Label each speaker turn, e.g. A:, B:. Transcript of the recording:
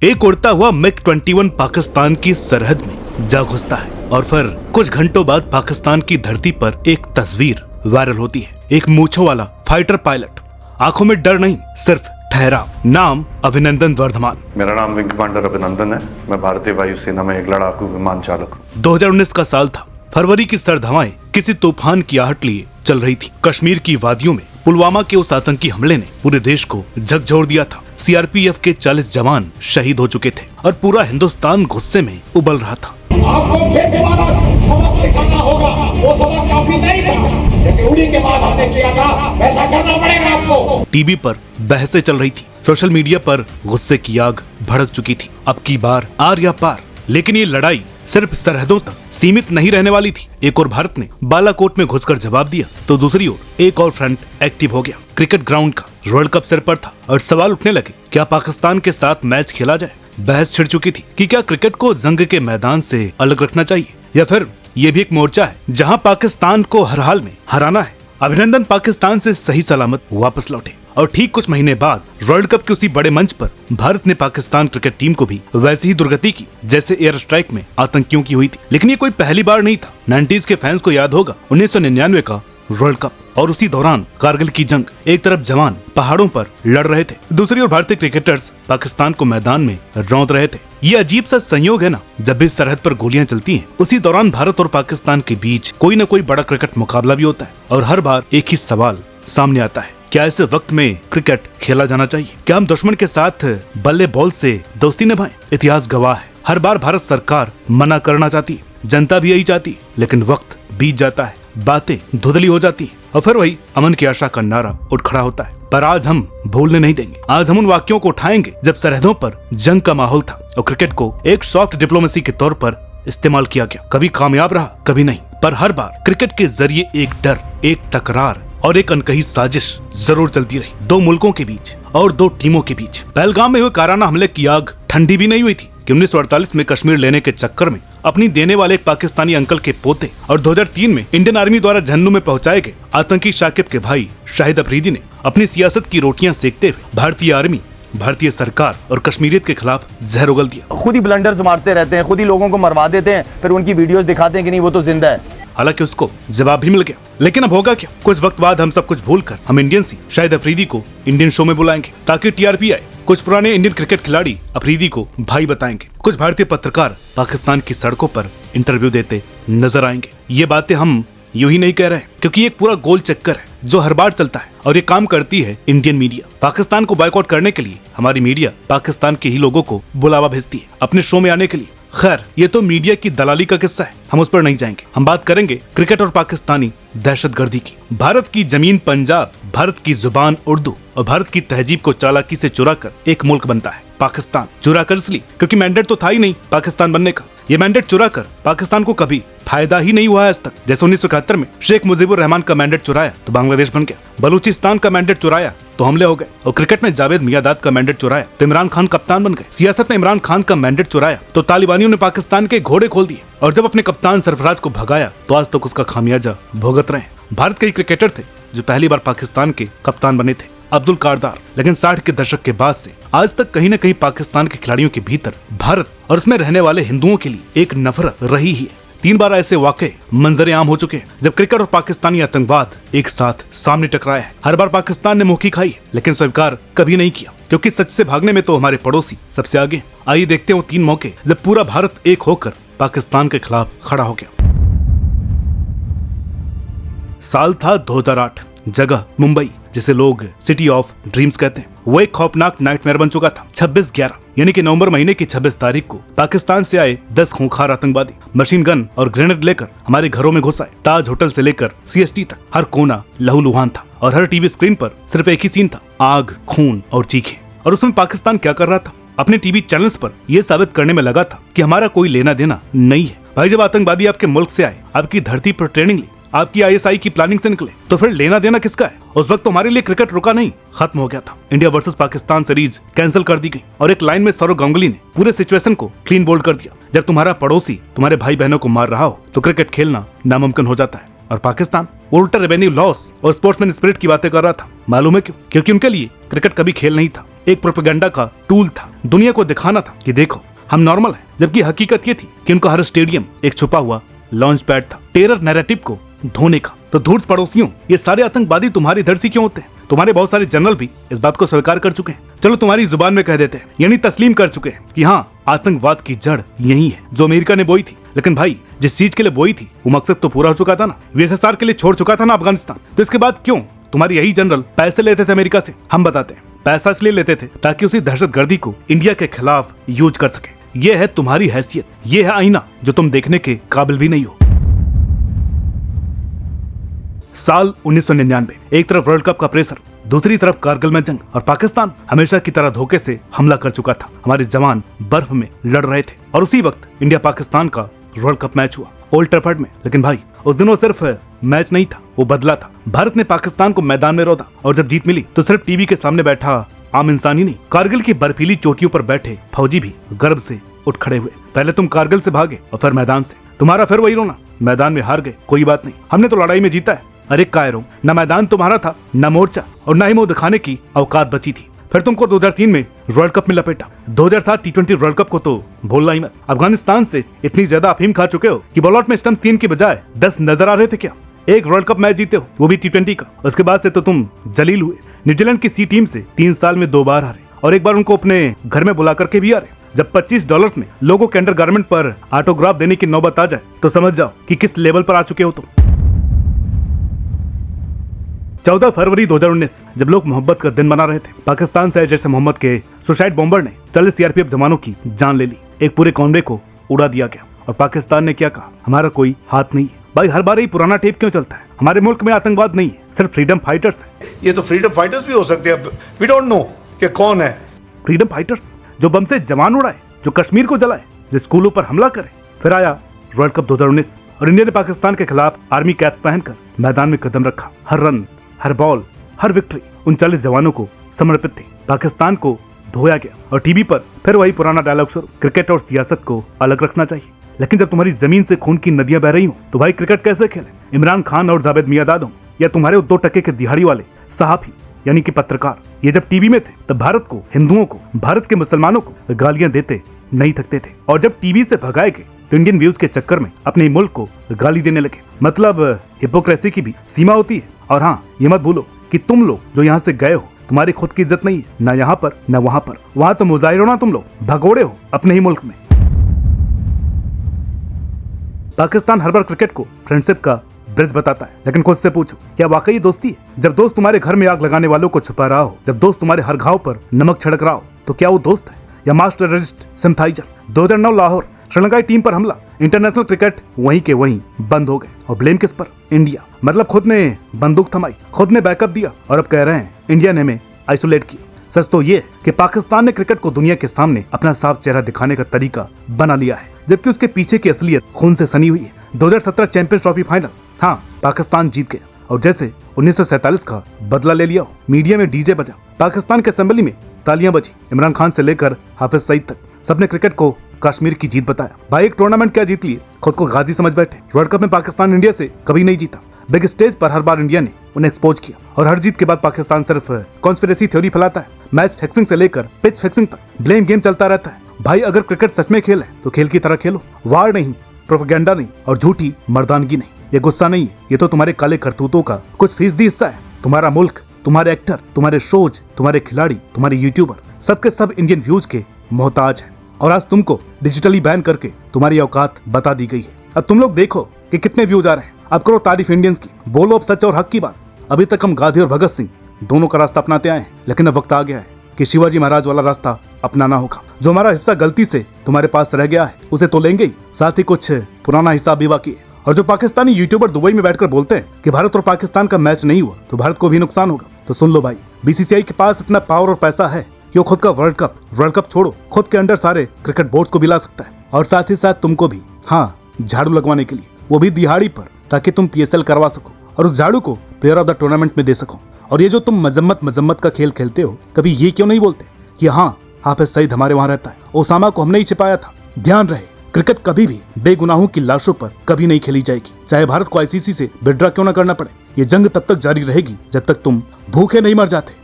A: एक उड़ता हुआ MiG-21 पाकिस्तान की सरहद में जा घुसता है और फिर कुछ घंटों बाद पाकिस्तान की धरती पर एक तस्वीर वायरल होती है। एक मूंछों वाला फाइटर पायलट, आंखों में डर नहीं सिर्फ ठहराव। नाम अभिनंदन वर्धमान।
B: मेरा नाम विंग कमांडर अभिनंदन है। मैं भारतीय वायुसेना में एक लड़ाकू विमान चालक हूँ।
A: 2019 का साल था। फरवरी की सर्द हवाएं किसी तूफान की आहट लिए चल रही थी। कश्मीर की वादियों में पुलवामा के उस आतंकी हमले ने पूरे देश को झकझोर दिया था। सीआरपीएफ के 40 जवान शहीद हो चुके थे और पूरा हिंदुस्तान गुस्से में उबल रहा था।
C: आपको फिर दोबारा सबक सिखाना होगा। वो सबक काफी नहीं था, जैसे उड़ी के बाद हमने किया था वैसा करना पड़ेगा आपको।
A: टीवी पर बहसें चल रही थी, सोशल मीडिया पर गुस्से की आग भड़क चुकी थी। अब की बार आर या पार, लेकिन ये लड़ाई सिर्फ सरहदों तक सीमित नहीं रहने वाली थी। एक और भारत ने बालाकोट में घुसकर जवाब दिया तो दूसरी ओर एक और फ्रंट एक्टिव हो गया। क्रिकेट ग्राउंड का वर्ल्ड कप सिर पर था और सवाल उठने लगे, क्या पाकिस्तान के साथ मैच खेला जाए। बहस छिड़ चुकी थी कि क्या क्रिकेट को जंग के मैदान से अलग रखना चाहिए या फिर ये भी एक मोर्चा है जहां पाकिस्तान को हर हाल में हराना है। अभिनंदन पाकिस्तान से सही सलामत वापस लौटे और ठीक कुछ महीने बाद वर्ल्ड कप के उसी बड़े मंच पर भारत ने पाकिस्तान क्रिकेट टीम को भी वैसी ही दुर्गति की जैसे एयर स्ट्राइक में आतंकियों की हुई थी। लेकिन ये कोई पहली बार नहीं था। 90s के फैंस को याद होगा 1999 का वर्ल्ड कप, और उसी दौरान कारगिल की जंग। एक तरफ जवान पहाड़ों पर लड़ रहे थे, दूसरी ओर भारतीय क्रिकेटर्स पाकिस्तान को मैदान में रौंद रहे थे। ये अजीब सा संयोग है ना, जब भी सरहद पर गोलियां चलती हैं, उसी दौरान भारत और पाकिस्तान के बीच कोई न कोई बड़ा क्रिकेट मुकाबला भी होता है और हर बार एक ही सवाल सामने आता है, क्या ऐसे वक्त में क्रिकेट खेला जाना चाहिए? क्या हम दुश्मन के साथ बल्ले बॉल से दोस्ती निभाएं? इतिहास गवाह है, हर बार भारत सरकार मना करना चाहती है, जनता भी यही चाहती, लेकिन वक्त बीत जाता है, बातें धुंधली हो जाती हैं और फिर वही अमन की आशा का नारा उठ खड़ा होता है। पर आज हम भूलने नहीं देंगे। आज हम उन वाक्यों को उठाएंगे जब सरहदों पर जंग का माहौल था और क्रिकेट को एक सॉफ्ट डिप्लोमेसी के तौर पर इस्तेमाल किया गया। कभी कामयाब रहा, कभी नहीं, पर हर बार क्रिकेट के जरिए एक डर, एक तकरार और एक अनकही साजिश जरूर चलती रही। दो मुल्कों के बीच और दो टीमों के बीच। पहलगाम में हुए काराना हमले की आग ठंडी भी नहीं हुई थी कि 1948 में कश्मीर लेने के चक्कर में अपनी देने वाले एक पाकिस्तानी अंकल के पोते और 2003 में इंडियन आर्मी द्वारा झन्नू में पहुंचाए गए आतंकी शाकिब के भाई शाहिद अफरीदी ने अपनी सियासत की रोटियां सेकते हुए भारतीय आर्मी, भारतीय सरकार और कश्मीरियत के खिलाफ जहर उगल दिया।
D: खुद ही ब्लंडर्स मारते रहते हैं, खुद ही लोगों को मरवा देते हैं, फिर उनकी वीडियोस दिखाते हैं कि नहीं वो तो जिंदा है।
A: हालांकि उसको जवाब भी मिल गया, लेकिन अब होगा क्या? कुछ वक्त बाद हम सब कुछ भूलकर हम इंडियन सी शाहिद अफरीदी को इंडियन शो में बुलाएंगे ताकि टीआरपी आए। कुछ पुराने इंडियन क्रिकेट खिलाड़ी अफरीदी को भाई बताएंगे। कुछ भारतीय पत्रकार पाकिस्तान की सड़कों पर इंटरव्यू देते नजर आएंगे। ये बातें हम यूं ही नहीं कह रहे हैं, क्योंकि ये एक पूरा गोल चक्कर है जो हर बार चलता है और ये काम करती है इंडियन मीडिया। पाकिस्तान को बॉयकॉट करने के लिए हमारी मीडिया पाकिस्तान के ही लोगों को बुलावा भेजती है अपने शो में आने के लिए। खैर, ये तो मीडिया की दलाली का किस्सा है, हम उस पर नहीं जाएंगे। हम बात करेंगे क्रिकेट और पाकिस्तानी दहशतगर्दी की। भारत की जमीन पंजाब, भारत की जुबान उर्दू और भारत की तहजीब को चालाकी से चुराकर एक मुल्क बनता है पाकिस्तान। चुराकर इसलिए क्योंकि मैंडेट तो था ही नहीं पाकिस्तान बनने का। ये मैंडेट चुराकर पाकिस्तान को कभी फायदा ही नहीं हुआ है आज तक। जैसे 1971 में शेख मुजीबुर रहमान का मैंडेट चुराया तो बांग्लादेश बन गया, बलूचिस्तान का मैंडेट चुराया तो हमले हो गए, और क्रिकेट में जावेद मियादाद का मैंडेट चुराया तो इमरान खान कप्तान बन गए। सियासत में इमरान खान का मैंडेट चुराया तो तालिबानियों ने पाकिस्तान के घोड़े खोल दिए, और जब अपने कप्तान सरफराज को भगाया तो आज तक उसका खामियाजा भुगत रहे हैं। भारत के क्रिकेटर थे जो पहली बार पाकिस्तान के कप्तान बने थे, अब्दुल कारदार। लेकिन 60 के दशक के बाद से आज तक कहीं न कहीं पाकिस्तान के खिलाड़ियों के भीतर भारत और उसमें रहने वाले हिंदुओं के लिए एक नफरत रही ही है। 3 बार ऐसे वाकये मंजरे आम हो चुके हैं जब क्रिकेट और पाकिस्तानी आतंकवाद एक साथ सामने टकराया है। हर बार पाकिस्तान ने मुंह की खाई, लेकिन स्वीकार कभी नहीं किया, क्योंकि सच से भागने में तो हमारे पड़ोसी सबसे आगे। आइए देखते हैं वो 3 मौके जब पूरा भारत एक होकर पाकिस्तान के खिलाफ खड़ा हो गया। साल था 2008, जगह मुंबई, जिसे लोग सिटी ऑफ ड्रीम्स कहते हैं। वो एक खौफनाक नाइटमेयर बन चुका था। 26/11 यानी कि नवंबर महीने की 26 तारीख को पाकिस्तान से आए 10 खूंखार आतंकवादी मशीन गन और ग्रेनेड लेकर हमारे घरों में घुस आए। ताज होटल से लेकर सीएसटी तक हर कोना लहूलुहान था और हर टीवी स्क्रीन पर सिर्फ एक ही सीन था, आग, खून और चीखें। और उसमें पाकिस्तान क्या कर रहा था? अपने टीवी चैनल्स पर यह साबित करने में लगा था कि हमारा कोई लेना देना नहीं है। भाई, जब आतंकवादी आपके मुल्क से आए, आपकी धरती पर ट्रेनिंग ली, आपकी आईएसआई की प्लानिंग से निकले, तो फिर लेना देना किसका है? उस वक्त तो हमारे लिए क्रिकेट रुका नहीं, खत्म हो गया था। India versus Pakistan series cancel कर दी गई और एक लाइन में सौरव गांगुली ने पूरे सिचुएशन को क्लीन बोल्ड कर दिया। जब तुम्हारा पड़ोसी तुम्हारे भाई बहनों को मार रहा हो तो क्रिकेट खेलना नामुमकिन हो जाता है। और पाकिस्तान उल्टा रेवेन्यू लॉस और स्पोर्ट्समैन स्पिरिट की बातें कर रहा था। मालूम है क्यों? क्योंकि उनके लिए क्रिकेट कभी खेल नहीं था, एक प्रोपेगेंडा का टूल था। दुनिया को दिखाना था कि देखो हम नॉर्मल हैं, जबकि हकीकत ये थी कि उनका हर स्टेडियम एक छुपा हुआ लॉन्च पैड था टेरर नैरेटिव को धोने का। तो धूर्त पड़ोसियों, ये सारे आतंकवादी तुम्हारी इधर से क्यों होते हैं? तुम्हारे बहुत सारे जनरल भी इस बात को स्वीकार कर चुके हैं। चलो तुम्हारी जुबान में कह देते हैं, यानी तस्लीम कर चुके हैं कि हाँ, आतंकवाद की जड़ यही है जो अमेरिका ने बोई थी। लेकिन भाई, जिस चीज के लिए बोई थी वो मकसद तो पूरा हो चुका था ना। यूएसएसआर के लिए छोड़ चुका था ना अफगानिस्तान। तो इसके बाद क्यों तुम्हारे यही जनरल पैसे लेते थे अमेरिका से? हम बताते हैं, पैसा इसलिए लेते थे ताकि उसी दहशतगर्दी को इंडिया के खिलाफ यूज कर सके। ये है तुम्हारी हैसियत, ये है आईना जो तुम देखने के काबिल भी नहीं हो। साल 1999, एक तरफ वर्ल्ड कप का प्रेशर, दूसरी तरफ कारगिल में जंग, और पाकिस्तान हमेशा की तरह धोखे से हमला कर चुका था। हमारे जवान बर्फ में लड़ रहे थे और उसी वक्त इंडिया पाकिस्तान का वर्ल्ड कप मैच हुआ ओल्ड ट्रैफर्ड में। लेकिन भाई, उस दिन वो सिर्फ मैच नहीं था, वो बदला था। भारत ने पाकिस्तान को मैदान में रोधा और जब जीत मिली तो सिर्फ टीवी के सामने बैठा आम इंसान ही नहीं, कारगिल की बर्फीली चोटियों पर बैठे फौजी भी गर्व से उठ खड़े हुए। पहले तुम कारगिल से भागे और फिर मैदान से। तुम्हारा फिर वही रोना, मैदान में हार गए, कोई बात नहीं, हमने तो लड़ाई में जीता है। अरे कायरों, न मैदान तुम्हारा था, न मोर्चा, और न ही मुंह दिखाने की औकात बची थी। फिर तुमको 2003 में वर्ल्ड कप में लपेटा। 2007 T20 वर्ल्ड कप को तो भूलना ही मत। अफगानिस्तान से इतनी ज्यादा अफीम खा चुके हो कि बॉल आउट में स्टंप 3 की बजाय 10 नजर आ रहे थे क्या? एक वर्ल्ड कप मैच जीते हो, वो भी T20 का। उसके बाद से तो तुम जलील हुए। न्यूजीलैंड की सी टीम से 3 साल में 2 बार हारे और एक बार उनको अपने घर में बुला करके भी हारे। जब $25 में लोगों के अंडरगारमेंट पर ऑटोग्राफ देने की नौबत आ जाए तो समझ जाओ कि किस लेवल पर आ चुके हो तुम। 14 फरवरी 2019, जब लोग मोहब्बत का दिन मना रहे थे, पाकिस्तान से जैसे मोहम्मद के सुसाइड बॉम्बर ने 40 सीआरपीएफ जवानों की जान ले ली। एक पूरे कॉन्वे को उड़ा दिया गया और पाकिस्तान ने क्या कहा? हमारा कोई हाथ नहीं है। भाई, हर बार ही पुराना टेप क्यों चलता है? हमारे मुल्क में आतंकवाद नहीं है, सिर्फ फ्रीडम फाइटर्स है।
E: ये तो फ्रीडम फाइटर्स भी हो सकते हैं, वी डोंट नो कि कौन है
A: फ्रीडम फाइटर्स जो बम से जवान उड़ाए, जो कश्मीर को जलाए, जो स्कूलों पर हमला करे। फिर आया वर्ल्ड कप 2019 और इंडिया ने पाकिस्तान के खिलाफ आर्मी कैप्स पहनकर मैदान में कदम रखा। हर रन, हर बॉल, हर विक्ट्री उन 40 जवानों को समर्पित थी। पाकिस्तान को धोया गया और टीवी पर फिर वही पुराना डायलॉग शुरू, क्रिकेट और सियासत को अलग रखना चाहिए। लेकिन जब तुम्हारी जमीन से खून की नदियां बह रही हो तो भाई क्रिकेट कैसे खेले? इमरान खान और जावेद मियांदाद हो या तुम्हारे 2 टके के दिहाड़ी वाले सहाफी यानी कि पत्रकार, ये जब टीवी में थे तब भारत को, हिंदुओं को, भारत के मुसलमानों को गालियां देते नहीं थकते थे, और जब टीवी से भगाए गए तो इंडियन व्यूज के चक्कर में अपने मुल्क को गाली देने लगे। मतलब हिपोक्रेसी की भी सीमा होती है। और हाँ, ये मत भूलो कि तुम लोग जो यहाँ से गए हो, तुम्हारी खुद की इज्जत नहीं है, ना यहाँ पर ना वहां पर। वहां तो मुजाहिर हो ना, तुम लोग भगोड़े हो अपने ही मुल्क में। पाकिस्तान हर बार क्रिकेट को फ्रेंडशिप का ब्रिज बताता है, लेकिन खुद से पूछो, क्या वाकई दोस्ती है? जब दोस्त तुम्हारे घर में आग लगाने वालों को छुपा रहा हो, जब दोस्त तुम्हारे हर घाव पर नमक छिड़क रहा हो, तो क्या वो दोस्त है या मास्टर टेररिस्ट सिम्थाइजर? 2009 लाहौर श्रीलंकाई टीम पर हमला, इंटरनेशनल क्रिकेट वहीं के वहीं बंद हो गए। और ब्लेम किस पर? इंडिया। मतलब खुद ने बंदूक थमाई, खुद ने बैकअप दिया और अब कह रहे हैं इंडिया ने हमें आइसोलेट किया। सच तो ये कि पाकिस्तान ने क्रिकेट को दुनिया के सामने अपना साफ चेहरा दिखाने का तरीका बना लिया है, जबकि उसके पीछे की असलियत खून से सनी हुई है। 2017 चैंपियंस ट्रॉफी फाइनल, हाँ, पाकिस्तान जीत गया और जैसे 1947 का बदला ले लिया हो। मीडिया में डीजे बजा, पाकिस्तान के असेंबली में तालियां बजी, इमरान खान से लेकर हाफिज सईद तक सबने क्रिकेट को कश्मीर की जीत बताया। भाई, एक टूर्नामेंट क्या जीत लिए, खुद को गाजी समझ बैठे। वर्ल्ड कप में पाकिस्तान इंडिया से कभी नहीं जीता। बिग स्टेज पर हर बार इंडिया ने उन्हें एक्सपोज किया और हर जीत के बाद पाकिस्तान सिर्फ कॉन्स्पिरेसी थ्योरी फैलाता है। मैच फिक्सिंग से लेकर पिच फिक्सिंग तक ब्लेम गेम चलता रहता है। भाई, अगर क्रिकेट सच में खेल है तो खेल की तरह खेलो, वार नहीं, प्रोपेगेंडा नहीं और झूठी मर्दानगी नहीं। ये गुस्सा नहीं है, ये तो तुम्हारे काले करतूतों का कुछ फीसदी हिस्सा है। तुम्हारा मुल्क, तुम्हारे एक्टर, तुम्हारे शोज, तुम्हारे खिलाड़ी, तुम्हारे यूट्यूबर, सबके सब इंडियन व्यूज के मोहताज है। और आज तुमको डिजिटली बैन करके तुम्हारी औकात बता दी गई है। अब तुम लोग देखो कि कितने व्यूज आ रहे हैं। अब करो तारीफ इंडियंस की, बोलो अब सच और हक की बात। अभी तक हम गांधी और भगत सिंह दोनों का रास्ता अपनाते आए हैं, लेकिन अब वक्त आ गया है कि शिवाजी महाराज वाला रास्ता अपनाना होगा। जो हमारा हिस्सा गलती से तुम्हारे पास रह गया है उसे तो लेंगे ही, साथ ही कुछ पुराना हिसाब भी बाकी है। और जो पाकिस्तानी यूट्यूबर दुबई में बैठकर बोलते हैं कि भारत और पाकिस्तान का मैच नहीं हुआ तो भारत को भी नुकसान होगा, तो सुन लो भाई, बीसीसीआई के पास इतना पावर और पैसा है कि वो खुद का वर्ल्ड कप छोड़ो, खुद के अंडर सारे क्रिकेट बोर्ड्स को भी ला सकता है और साथ ही साथ तुमको भी, हाँ, झाड़ू लगवाने के लिए, वो भी दिहाड़ी पर, ताकि तुम PSL करवा सको और उस झाड़ू को प्लेयर ऑफ द टूर्नामेंट में दे सको। और ये जो तुम मजम्मत का खेल खेलते हो, कभी ये क्यों नहीं बोलते कि हाँ, हाफिज सईद हमारे वहां रहता है, ओसामा को हमने ही छिपाया था। ध्यान रहे, क्रिकेट कभी भी बेगुनाहों की लाशों पर कभी नहीं खेली जाएगी, चाहे भारत को ICC से विड्रॉ क्यों ना करना पड़े। ये जंग तब तक जारी रहेगी जब तक तुम भूखे नहीं मर जाते।